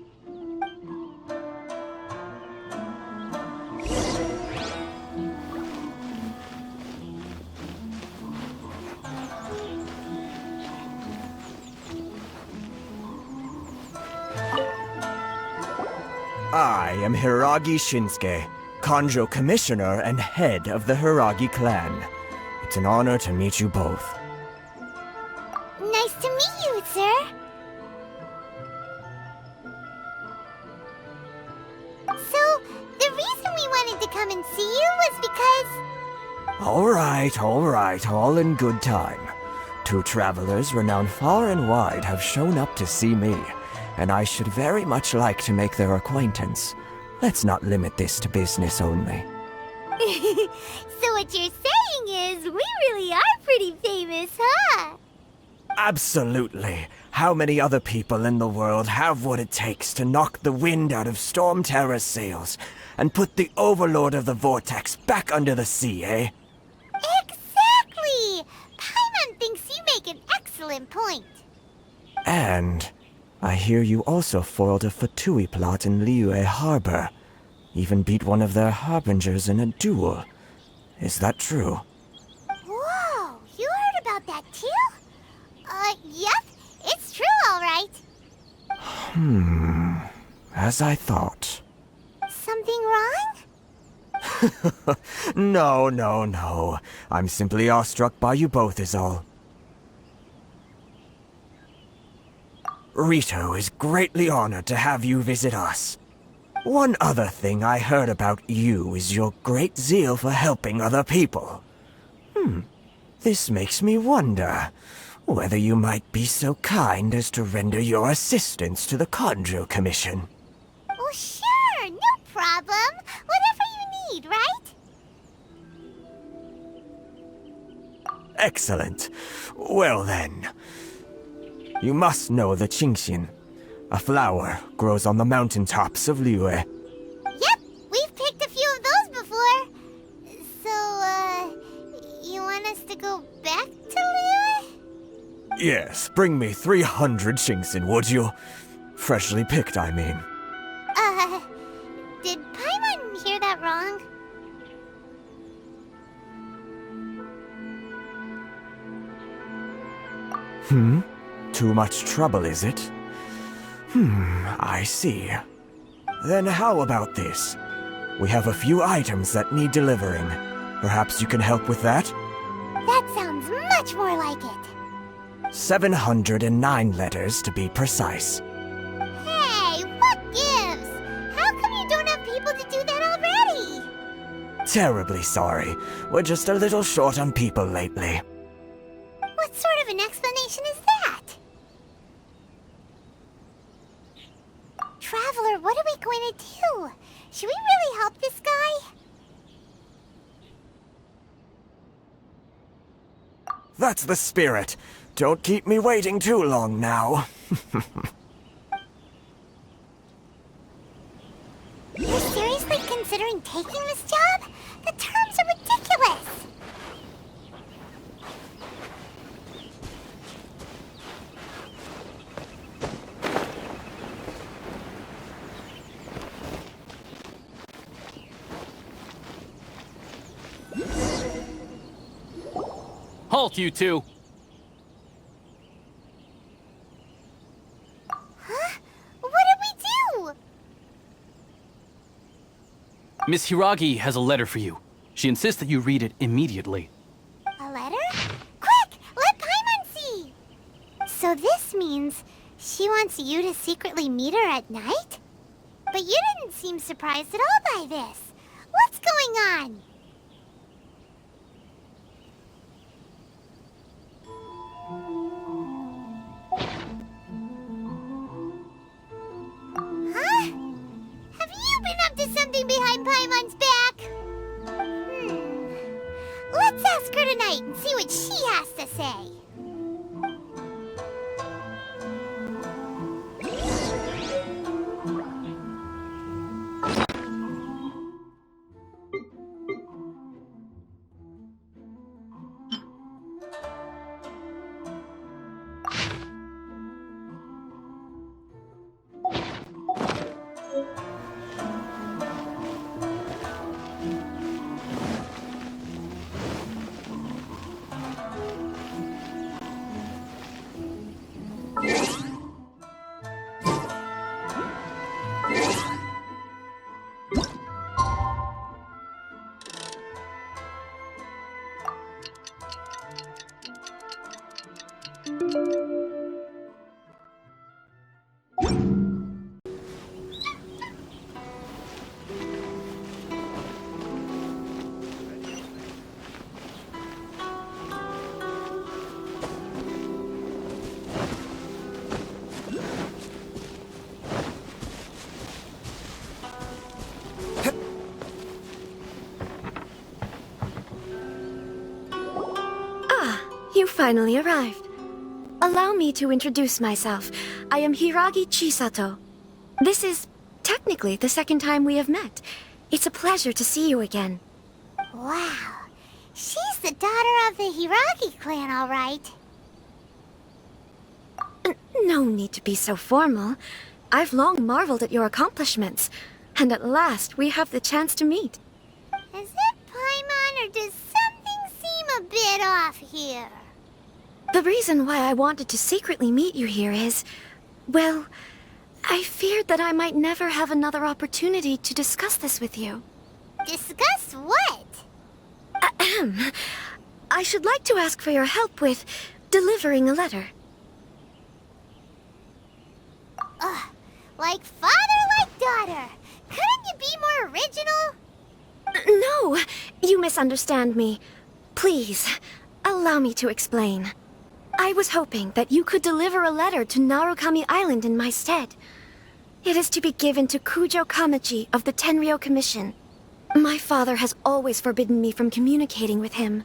I am Hiragi Shinsuke, Kanjo Commissioner and head of the Hiragi clan. It's an honor to meet you both. Nice to meet you, sir. So, the reason we wanted to come and see you was because... All right, all in good time. 2 travelers renowned far and wide have shown up to see me, and I should very much like to make their acquaintance. Let's not limit this to business only. So what you're saying is, we really are pretty famous, huh? Absolutely. How many other people in the world have what it takes to knock the wind out of Storm Terror's sails and put the Overlord of the Vortex back under the sea, eh? Exactly! Paimon thinks you make an excellent point. And I hear you also foiled a Fatui plot in Liyue Harbor. Even beat one of their harbingers in a duel. Is that true? Whoa, you heard about that too? Yep, it's true, all right. As I thought. Something wrong? No. I'm simply awestruck by you both is all. Ritou is greatly honored to have you visit us. One other thing I heard about you is your great zeal for helping other people. This makes me wonder whether you might be so kind as to render your assistance to the Conjo Commission. Oh, sure, no problem. Whatever you need, right? Excellent. Well then, you must know the Qingxin. A flower grows on the mountaintops of Liyue. Yep, we've picked a few of those before. So, you want us to go back to Liyue? Yes, bring me 300 Qingxin, would you? Freshly picked, I mean. Did Paimon hear that wrong? Too much trouble, is it? I see. Then how about this? We have a few items that need delivering. Perhaps you can help with that? That sounds much more like it. 709 letters to be precise. Hey, what gives? How come you don't have people to do that already? Terribly sorry. We're just a little short on people lately. What sort of an explanation is that? Traveler, what are we going to do? Should we really help this guy? That's the spirit. Don't keep me waiting too long now. You're seriously considering taking this job? The terms are ridiculous! Halt, you two! Huh? What did we do? Miss Hiragi has a letter for you. She insists that you read it immediately. A letter? Quick! Let Paimon see! So this means she wants you to secretly meet her at night? But you didn't seem surprised at all by this. What's going on? Huh? Have you been up to something behind Paimon's back? Let's ask her tonight and see what she has to say. You finally arrived. Allow me to introduce myself. I am Hiragi Chisato. This is technically the second time we have met. It's a pleasure to see you again. Wow. She's the daughter of the Hiragi clan, all right. No need to be so formal. I've long marveled at your accomplishments, and at last we have the chance to meet. Is it Paimon, or does something seem a bit off here? The reason why I wanted to secretly meet you here is, well, I feared that I might never have another opportunity to discuss this with you. Discuss what? Ahem. I should like to ask for your help with delivering a letter. Like father, like daughter. Couldn't you be more original? No, you misunderstand me. Please, allow me to explain. I was hoping that you could deliver a letter to Narukami Island in my stead. It is to be given to Kujo Kamachi of the Tenryou Commission. My father has always forbidden me from communicating with him.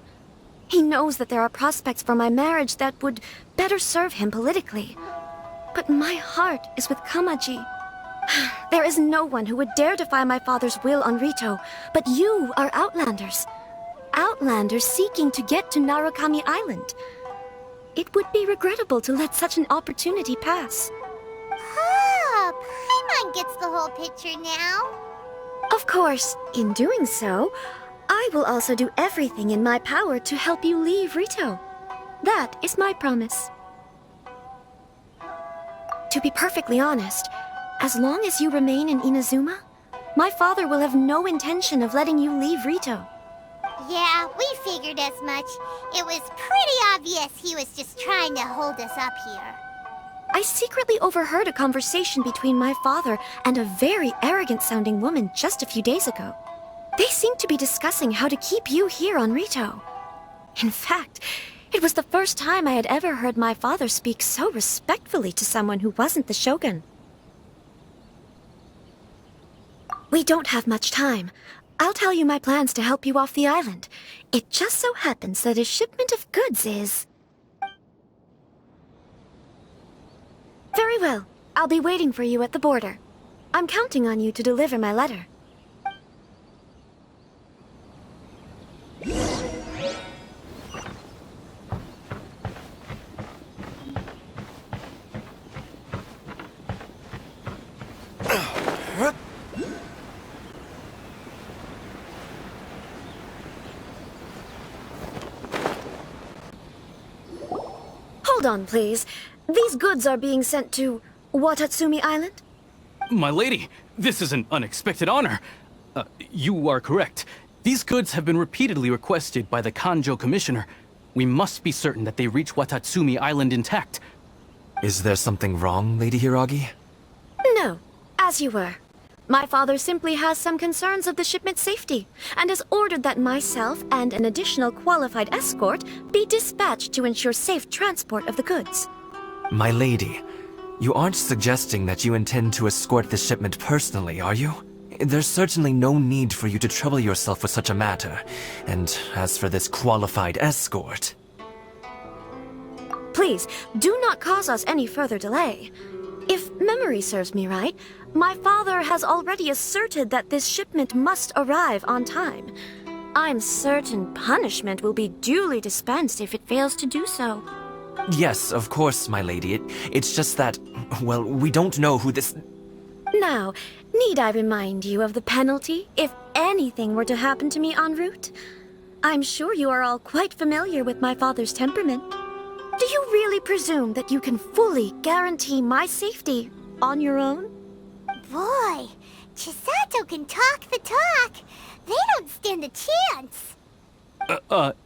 He knows that there are prospects for my marriage that would better serve him politically. But my heart is with Kamaji. There is no one who would dare defy my father's will on Ritou, but you are Outlanders. Outlanders seeking to get to Narukami Island. It would be regrettable to let such an opportunity pass. Ah, Paimon gets the whole picture now. Of course, in doing so, I will also do everything in my power to help you leave Ritou. That is my promise. To be perfectly honest, as long as you remain in Inazuma, my father will have no intention of letting you leave Ritou. Yeah, we figured as much. It was pretty obvious he was just trying to hold us up here. I secretly overheard a conversation between my father and a very arrogant-sounding woman just a few days ago. They seemed to be discussing how to keep you here on Ritou. In fact, it was the first time I had ever heard my father speak so respectfully to someone who wasn't the Shogun. We don't have much time. I'll tell you my plans to help you off the island. It just so happens that a shipment of goods is... Very well. I'll be waiting for you at the border. I'm counting on you to deliver my letter. Hold on, please. These goods are being sent to Watatsumi Island? My lady, this is an unexpected honor. You are correct. These goods have been repeatedly requested by the Kanjo Commissioner. We must be certain that they reach Watatsumi Island intact. Is there something wrong, Lady Hiragi? No, as you were. My father simply has some concerns of the shipment's safety, and has ordered that myself and an additional qualified escort be dispatched to ensure safe transport of the goods. My lady, you aren't suggesting that you intend to escort this shipment personally, are you? There's certainly no need for you to trouble yourself with such a matter. And as for this qualified escort... Please, do not cause us any further delay. If memory serves me right, my father has already asserted that this shipment must arrive on time. I'm certain punishment will be duly dispensed if it fails to do so. Yes, of course, my lady. It's just that, well, we don't know who this... Now, need I remind you of the penalty if anything were to happen to me en route? I'm sure you are all quite familiar with my father's temperament. Do you really presume that you can fully guarantee my safety on your own? Boy, Chisato can talk the talk. They don't stand a chance.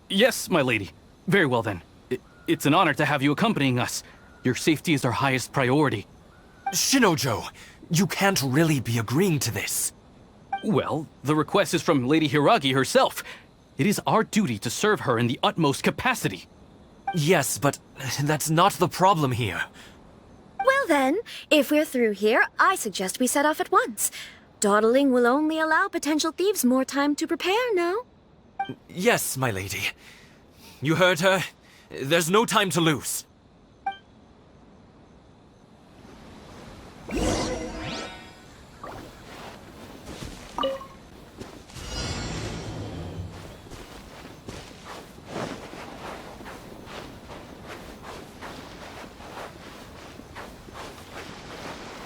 Yes, my lady. Very well then. It's an honor to have you accompanying us. Your safety is our highest priority. Shinojo, you can't really be agreeing to this. Well, the request is from Lady Hiragi herself. It is our duty to serve her in the utmost capacity. Yes, but that's not the problem here. Well then, if we're through here, I suggest we set off at once. Dawdling will only allow potential thieves more time to prepare, no? Yes, my lady. You heard her. There's no time to lose.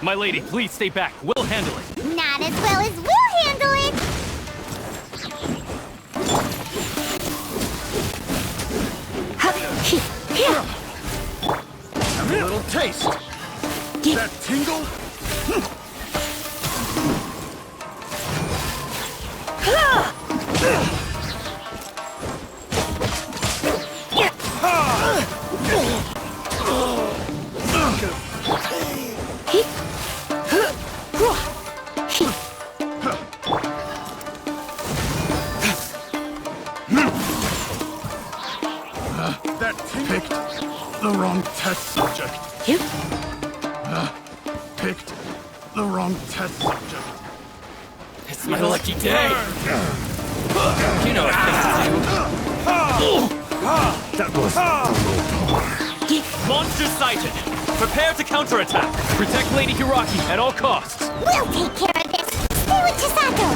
My lady, please stay back. We'll handle it. Not as well as we'll handle it! Have a little taste. That tingle? That picked the wrong test subject. You? Picked the wrong test subject. It's my lucky day. You know what That was Monster sighted! Prepare to counterattack! Protect Lady Hiraki at all costs! We'll take care of this! Stay with Chisato!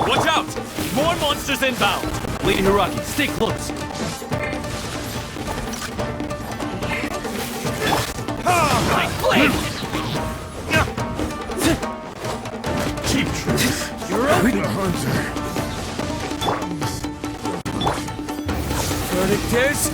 Watch out! More monsters inbound! Lady Hiraki, stay close! Nice blade! cheap tricks. You're up. The hunter. verdict is...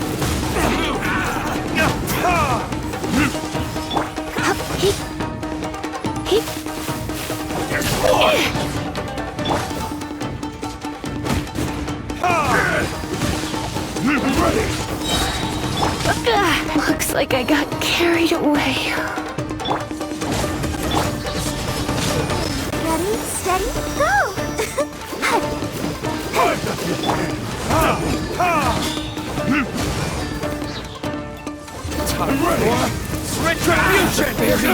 Looks like I got carried away. Ready, steady, go! I'm ready. Retribution, baby!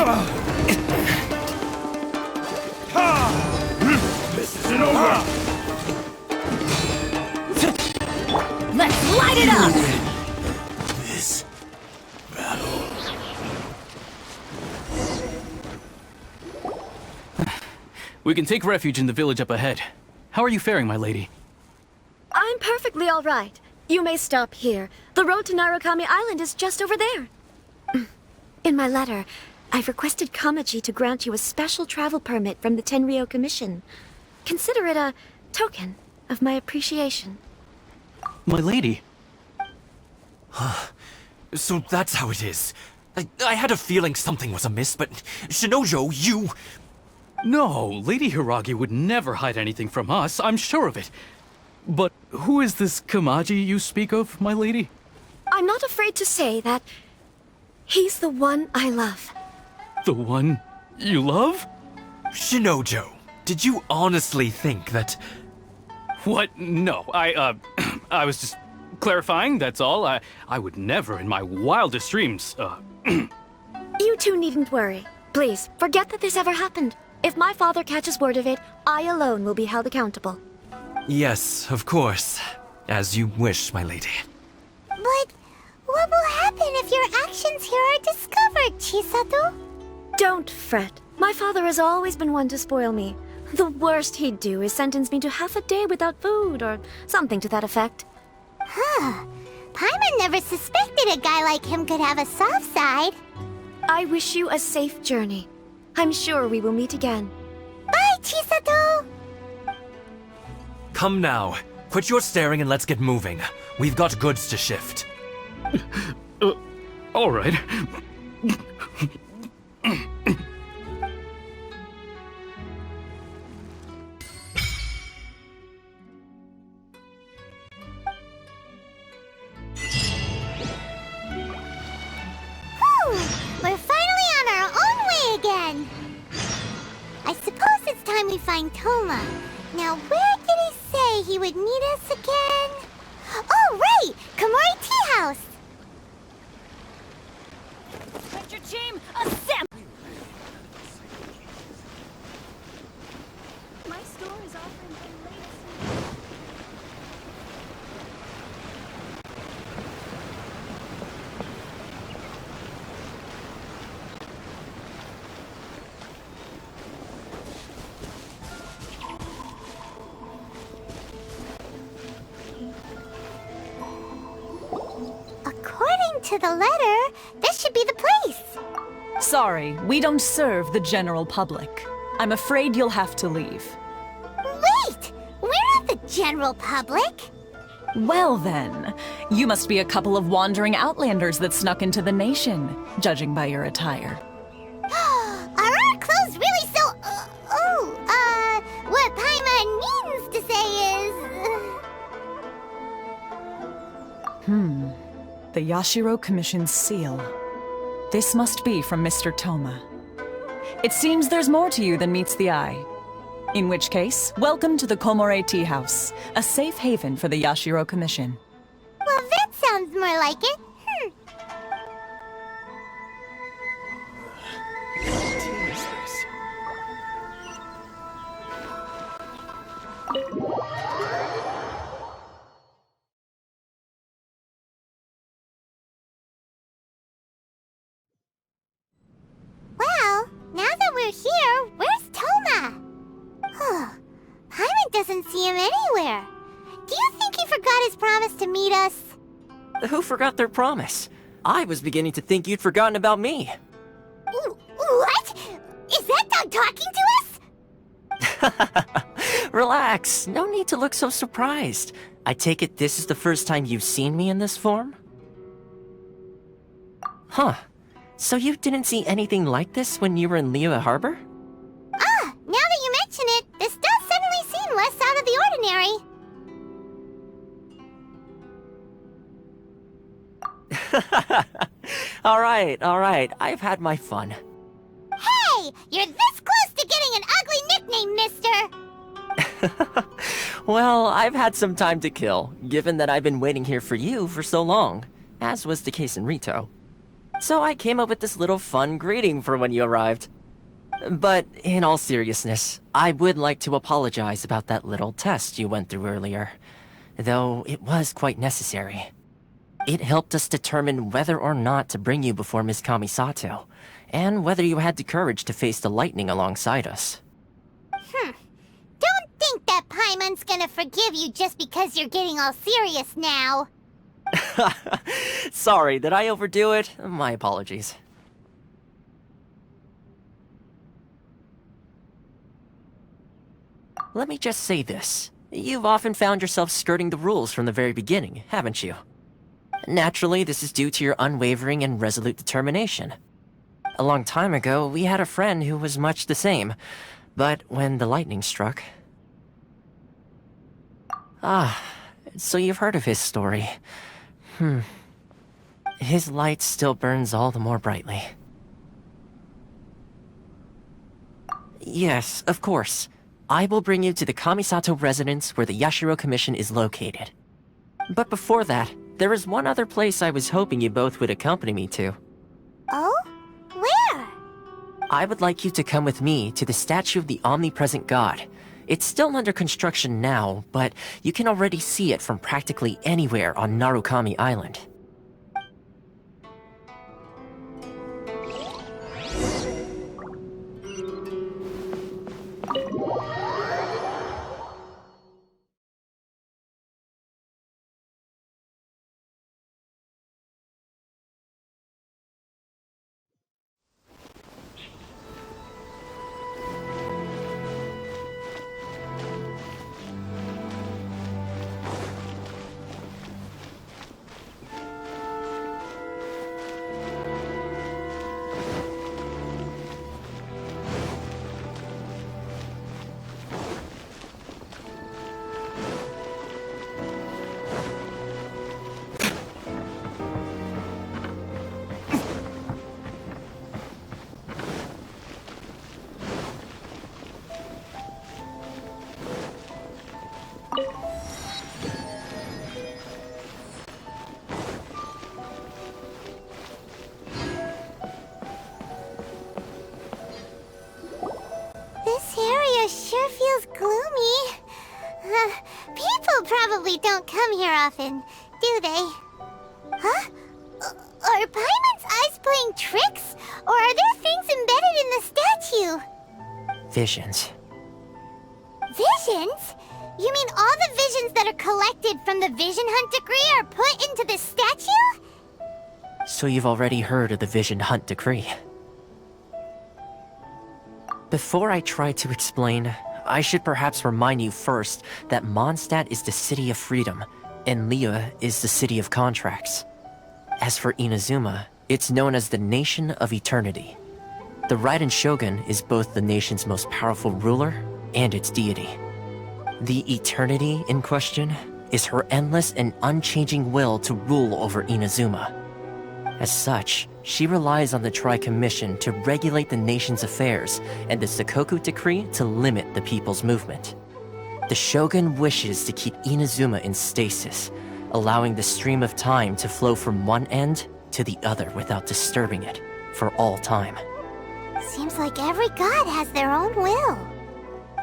This isn't over. Let's light it up! This battle. We can take refuge in the village up ahead. How are you faring, my lady? I'm perfectly all right. You may stop here. The road to Narukami Island is just over there. In my letter, I've requested Kamaji to grant you a special travel permit from the Tenryou Commission. Consider it a token of my appreciation. My lady? So that's how it is. I had a feeling something was amiss, but Shinojo, you... No, Lady Hiragi would never hide anything from us, I'm sure of it. But who is this Kamaji you speak of, my lady? I'm not afraid to say that he's the one I love. The one you love? Shinojo, did you honestly think that... What? No, I was just clarifying, that's all. I would never in my wildest dreams, You two needn't worry. Please, forget that this ever happened. If my father catches word of it, I alone will be held accountable. Yes, of course. As you wish, my lady. But what will happen if your actions here are discovered, Chisato? Don't fret. My father has always been one to spoil me. The worst he'd do is sentence me to half a day without food, or something to that effect. Huh. Paimon never suspected a guy like him could have a soft side. I wish you a safe journey. I'm sure we will meet again. Bye, Chisato! Come now. Quit your staring and let's get moving. We've got goods to shift. All right. We're finally on our own way find Toma. Now, where did he say he would meet us again? Oh, right! Komori Tea House! Inspector Team, assemble! My store is offering the latest. According to the letter, this should be the place. Sorry, we don't serve the general public. I'm afraid you'll have to leave. Wait! We're not the general public. Well then, you must be a couple of wandering outlanders that snuck into the nation, judging by your attire. Are our clothes really so... what Paimon means to say is... The Yashiro Commission's seal. This must be from Mr. Toma. It seems there's more to you than meets the eye. In which case, welcome to the Komore Tea House, a safe haven for the Yashiro Commission. Well, that sounds more like it. Well, now that we're here, where's Toma? Paimon doesn't see him anywhere. Do you think he forgot his promise to meet us? Who forgot their promise? I was beginning to think you'd forgotten about me. What? Is that dog talking to us? Relax, no need to look so surprised. I take it this is the first time you've seen me in this form? Huh. So you didn't see anything like this when you were in Liyue Harbor? Now that you mention it, this does suddenly seem less out of the ordinary. Alright, I've had my fun. Hey! You're this close to getting an ugly nickname, mister! Well, I've had some time to kill, given that I've been waiting here for you for so long, as was the case in Ritou. So I came up with this little fun greeting for when you arrived. But in all seriousness, I would like to apologize about that little test you went through earlier, though it was quite necessary. It helped us determine whether or not to bring you before Miss Kamisato, and whether you had the courage to face the lightning alongside us. Don't think that Paimon's gonna forgive you just because you're getting all serious now. Sorry, did I overdo it? My apologies. Let me just say this. You've often found yourself skirting the rules from the very beginning, haven't you? Naturally, this is due to your unwavering and resolute determination. A long time ago, we had a friend who was much the same, but when the lightning struck... so you've heard of his story. His light still burns all the more brightly. Yes, of course. I will bring you to the Kamisato residence where the Yashiro Commission is located. But before that, there is one other place I was hoping you both would accompany me to. Oh? Where? I would like you to come with me to the statue of the omnipresent god. It's still under construction now, but you can already see it from practically anywhere on Narukami Island. probably don't come here often, do they? Huh? Are Paimon's eyes playing tricks? Or are there things embedded in the statue? Visions. Visions? You mean all the visions that are collected from the Vision Hunt decree are put into the statue? So you've already heard of the Vision Hunt decree. Before I try to explain, I should perhaps remind you first that Mondstadt is the city of freedom, and Liyue is the city of contracts. As for Inazuma, it's known as the Nation of Eternity. The Raiden Shogun is both the nation's most powerful ruler and its deity. The Eternity in question is her endless and unchanging will to rule over Inazuma. As such, she relies on the Tri-Commission to regulate the nation's affairs and the Sakoku Decree to limit the people's movement. The Shogun wishes to keep Inazuma in stasis, allowing the stream of time to flow from one end to the other without disturbing it for all time. Seems like every god has their own will.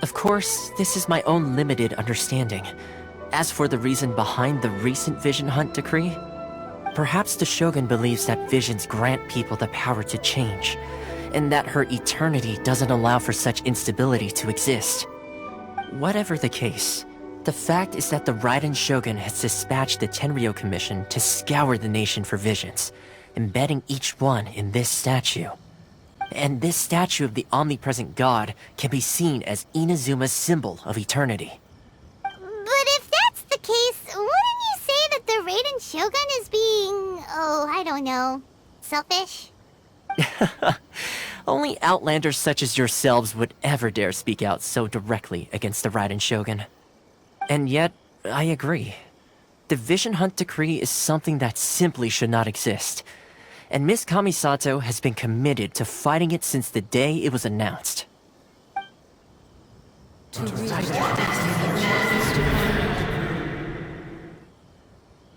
Of course, this is my own limited understanding. As for the reason behind the recent Vision Hunt decree, perhaps the Shogun believes that visions grant people the power to change, and that her eternity doesn't allow for such instability to exist. Whatever the case, the fact is that the Raiden Shogun has dispatched the Tenryou Commission to scour the nation for visions, embedding each one in this statue. And this statue of the omnipresent god can be seen as Inazuma's symbol of eternity. But if that's the case, wouldn't you say that the Raiden Shogun is being, I don't know, selfish? Only outlanders such as yourselves would ever dare speak out so directly against the Raiden Shogun. And yet, I agree. The Vision Hunt decree is something that simply should not exist. And Miss Kamisato has been committed to fighting it since the day it was announced.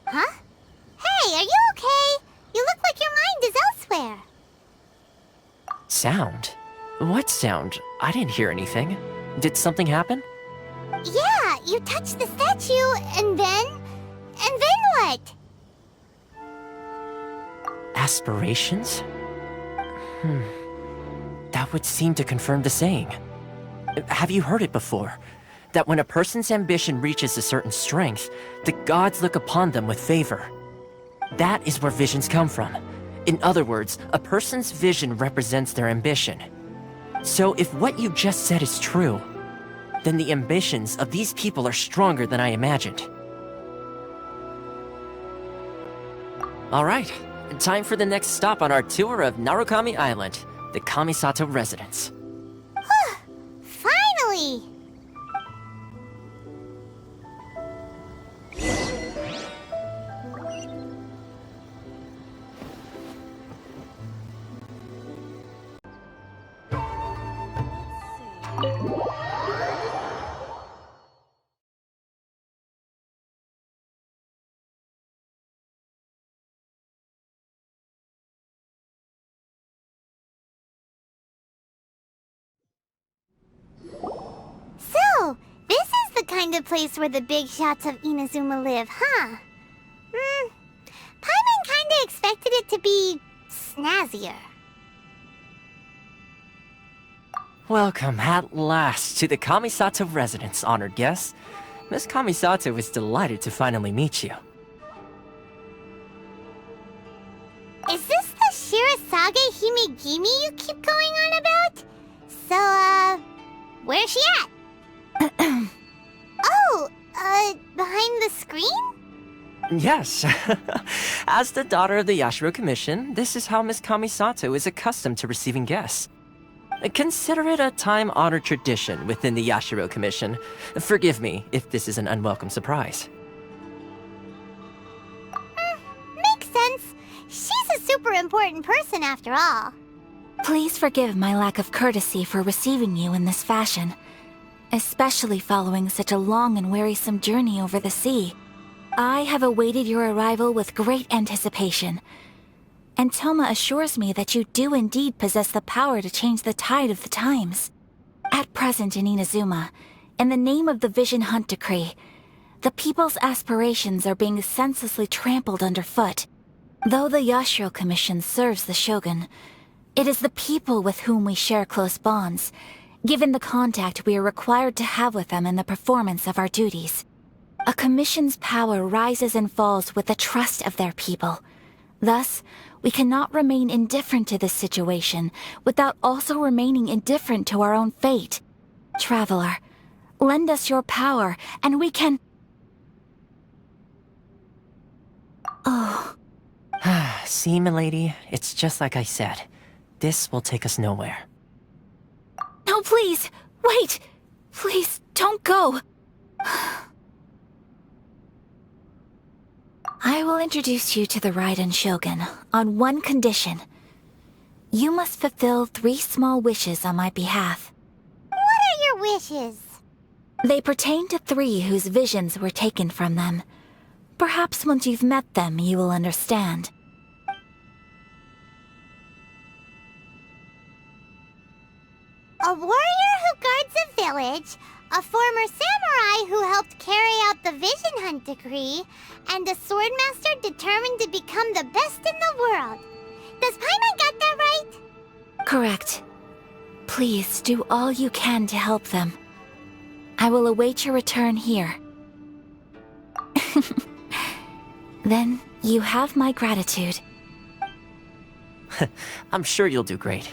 Huh? Hey, are you okay? You look like your mind is elsewhere. Sound? What sound? I didn't hear anything. Did something happen? Yeah, you touched the statue, and then what? Aspirations? That would seem to confirm the saying. Have you heard it before? That when a person's ambition reaches a certain strength, the gods look upon them with favor. That is where visions come from. In other words, a person's vision represents their ambition. So if what you just said is true, then the ambitions of these people are stronger than I imagined. Alright, time for the next stop on our tour of Narukami Island, the Kamisato residence. Finally! So, this is the kind of place where the big shots of Inazuma live, huh? Paimon kinda expected it to be snazzier. Welcome at last to the Kamisato residence, honored guests. Miss Kamisato is delighted to finally meet you. Is this the Shirasage Himegimi you keep going on about? So, where's she at? Behind the screen? Yes. As the daughter of the Yashiro Commission, this is how Miss Kamisato is accustomed to receiving guests. Consider it a time-honored tradition within the Yashiro Commission. Forgive me if this is an unwelcome surprise. Makes sense. She's a super important person after all. Please forgive my lack of courtesy for receiving you in this fashion, especially following such a long and wearisome journey over the sea. I have awaited your arrival with great anticipation, and Toma assures me that you do indeed possess the power to change the tide of the times. At present in Inazuma, in the name of the Vision Hunt Decree, the people's aspirations are being senselessly trampled underfoot. Though the Yashiro Commission serves the Shogun, it is the people with whom we share close bonds, given the contact we are required to have with them in the performance of our duties. A commission's power rises and falls with the trust of their people. Thus, we cannot remain indifferent to this situation without also remaining indifferent to our own fate. Traveler, lend us your power, and we can... Oh. See, milady, it's just like I said. This will take us nowhere. No, please! Wait! Please, don't go! I will introduce you to the Raiden Shogun on one condition. You must fulfill 3 small wishes on my behalf. What are your wishes? They pertain to 3 whose visions were taken from them. Perhaps once you've met them, you will understand. A warrior who guards a village, a former samurai who helped carry out the Vision Hunt decree, and a swordmaster determined to become the best in the world. Does Paimon get that right? Correct. Please do all you can to help them. I will await your return here. Then you have my gratitude. I'm sure you'll do great.